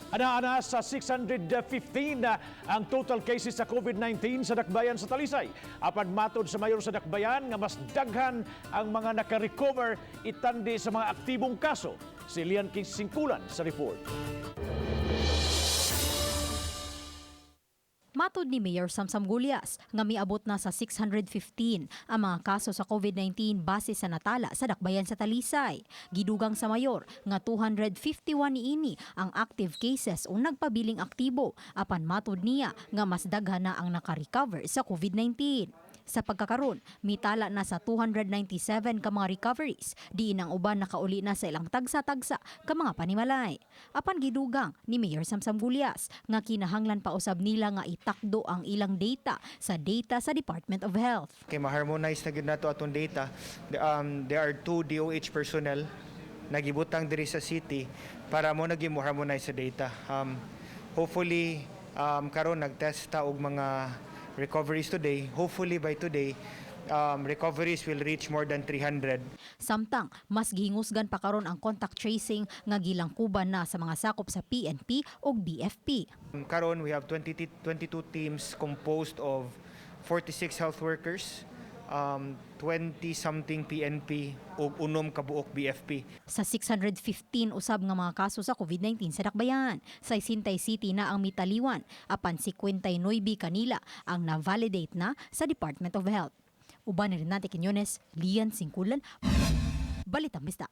Ana-ana sa 615 na ang total cases sa COVID-19 sa Dakbayan sa Talisay. Apan matod sa mayor sa Dakbayan nga mas daghan ang mga naka-recover itandi sa mga aktibong kaso. Si Lian King Singkulan sa report. Matod ni Mayor Samsam Gulyas nga miabot na sa 615 ang mga kaso sa COVID-19 base sa natala sa Dakbayan sa Talisay. Gidugang sa mayor nga 251 niini ang active cases o nagpabiling aktibo apan matod niya nga mas daghan na ang naka-recover sa COVID-19. Sa pagkakaron, mitala na sa 297 ka mga recoveries, diin ang uban nakauli na sa ilang tagsa-tagsa ka mga panimalay. Apan gidugang ni Mayor Samsam Gulyas nga kinahanglan pa usab nila nga itakdo ang ilang data sa Department of Health. Kay ma-harmonize na gyud nato atong data. There are 2 DOH personnel nagibutang diri sa city para mo naging mo harmonize sa data. Hopefully karon nagtest ta og mga recoveries today. Hopefully by today, recoveries will reach more than 300. Samtang, mas gihingusgan pa karon ang contact tracing nga gilangkuban na sa mga sakop sa PNP o BFP. Karon we have 22 teams composed of 46 health workers, 20-something PNP o 6 kabuok BFP. Sa 615 usab nga mga kaso sa COVID-19 sa Dakbayan, sa Sintay City na ang mitaliwan, apan 59 kanila ang na-validate na sa Department of Health. Uban ni Renate Quiñones, Lian Singkulan, Balitang Bista.